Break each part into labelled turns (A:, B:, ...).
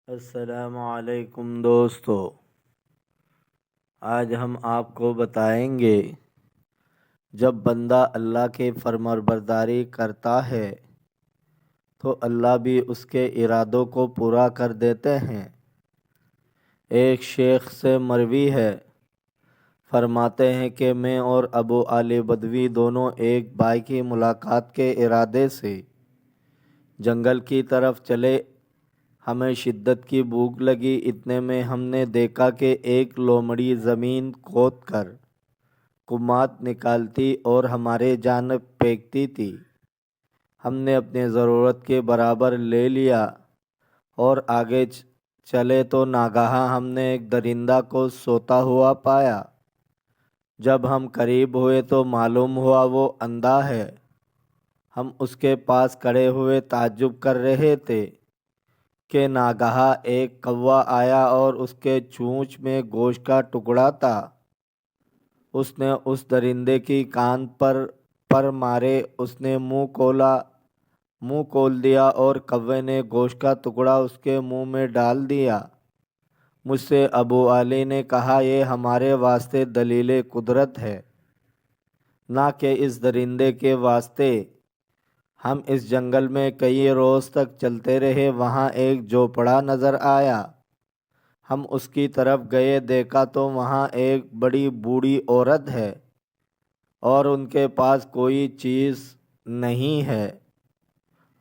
A: السلام علیکم دوستو، آج ہم آپ کو بتائیں گے جب بندہ اللہ کی فرمانبرداری کرتا ہے تو اللہ بھی اس کے ارادوں کو پورا کر دیتے ہیں۔ ایک شیخ سے مروی ہے، فرماتے ہیں کہ میں اور ابو علی بدوی دونوں ایک بھائی کی ملاقات کے ارادے سے جنگل کی طرف چلے۔ ہمیں شدت کی بھوک لگی، اتنے میں ہم نے دیکھا کہ ایک لومڑی زمین کھود کر کمات نکالتی اور ہمارے جانب پھینکتی تھی۔ ہم نے اپنی ضرورت کے برابر لے لیا اور آگے چلے تو ناگہاں ہم نے ایک درندہ کو سوتا ہوا پایا۔ جب ہم قریب ہوئے تو معلوم ہوا وہ اندھا ہے۔ ہم اس کے پاس کھڑے ہوئے تعجب کر رہے تھے کہ ناگہاں ایک کوّا آیا اور اس کے چونچ میں گوشت کا ٹکڑا تھا۔ اس نے اس درندے کی کان پر مارے، اس نے منہ کھول دیا اور کوّے نے گوشت کا ٹکڑا اس کے منہ میں ڈال دیا۔ مجھ سے ابو علی نے کہا، یہ ہمارے واسطے دلیل قدرت ہے، نہ کہ اس درندے کے واسطے۔ ہم اس جنگل میں کئی روز تک چلتے رہے، وہاں ایک جھوپڑا نظر آیا۔ ہم اس کی طرف گئے، دیکھا تو وہاں ایک بڑی بوڑھی عورت ہے اور ان کے پاس کوئی چیز نہیں ہے،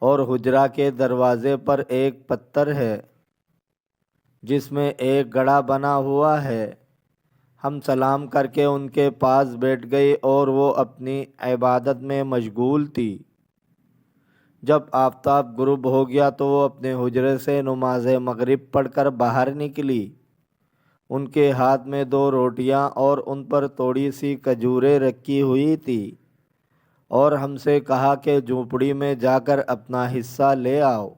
A: اور حجرہ کے دروازے پر ایک پتھر ہے جس میں ایک گڑھا بنا ہوا ہے۔ ہم سلام کر کے ان کے پاس بیٹھ گئے اور وہ اپنی عبادت میں مشغول تھی۔ جب آفتاب غروب ہو گیا تو وہ اپنے حجرے سے نماز مغرب پڑھ کر باہر نکلی۔ ان کے ہاتھ میں 2 روٹیاں اور ان پر تھوڑی سی کھجوریں رکھی ہوئی تھی، اور ہم سے کہا کہ جھونپڑی میں جا کر اپنا حصہ لے آؤ۔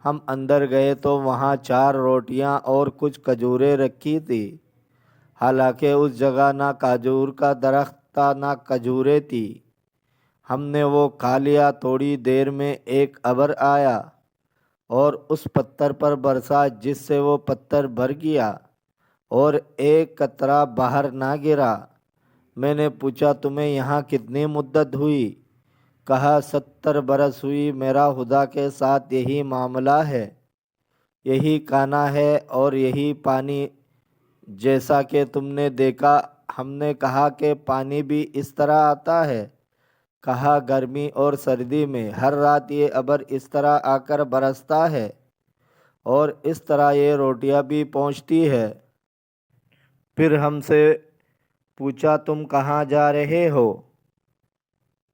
A: ہم اندر گئے تو وہاں 4 روٹیاں اور کچھ کھجوریں رکھی تھی، حالانکہ اس جگہ نہ کھجور کا درخت تھا نہ کھجوریں تھی۔ ہم نے وہ کھا لیا۔ تھوڑی دیر میں ایک ابر آیا اور اس پتھر پر برسا، جس سے وہ پتھر بھر گیا اور ایک قطرہ باہر نہ گرا۔ میں نے پوچھا، تمہیں یہاں کتنی مدت ہوئی؟ کہا، 70 برس ہوئی۔ میرا خدا کے ساتھ یہی معاملہ ہے، یہی کھانا ہے اور یہی پانی جیسا کہ تم نے دیکھا۔ ہم نے کہا کہ پانی بھی اس طرح آتا ہے؟ کہا، گرمی اور سردی میں ہر رات یہ ابر اس طرح آ کر برستا ہے اور اس طرح یہ روٹیاں بھی پہنچتی ہے۔ پھر ہم سے پوچھا، تم کہاں جا رہے ہو؟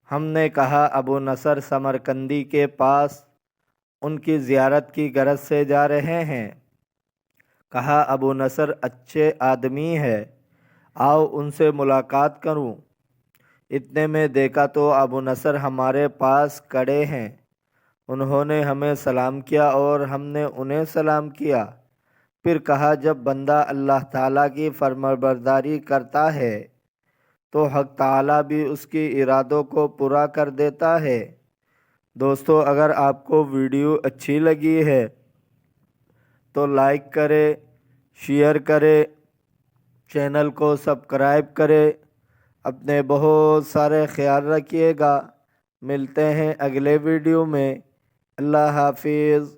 A: ہم نے کہا، ابو نصر سمرقندی کے پاس ان کی زیارت کی غرض سے جا رہے ہیں۔ کہا، ابو نصر اچھے آدمی ہے، آؤ ان سے ملاقات کروں۔ اتنے میں دیکھا تو ابو نصر ہمارے پاس کھڑے ہیں۔ انہوں نے ہمیں سلام کیا اور ہم نے انہیں سلام کیا۔ پھر کہا، جب بندہ اللہ تعالیٰ کی فرمانبرداری کرتا ہے تو حق تعالیٰ بھی اس کی ارادوں کو پورا کر دیتا ہے۔ دوستو، اگر آپ کو ویڈیو اچھی لگی ہے تو لائک کرے، شیئر کرے، چینل کو سبسکرائب کرے۔ اپنے بہت سارے خیال رکھیے گا۔ ملتے ہیں اگلے ویڈیو میں۔ اللہ حافظ۔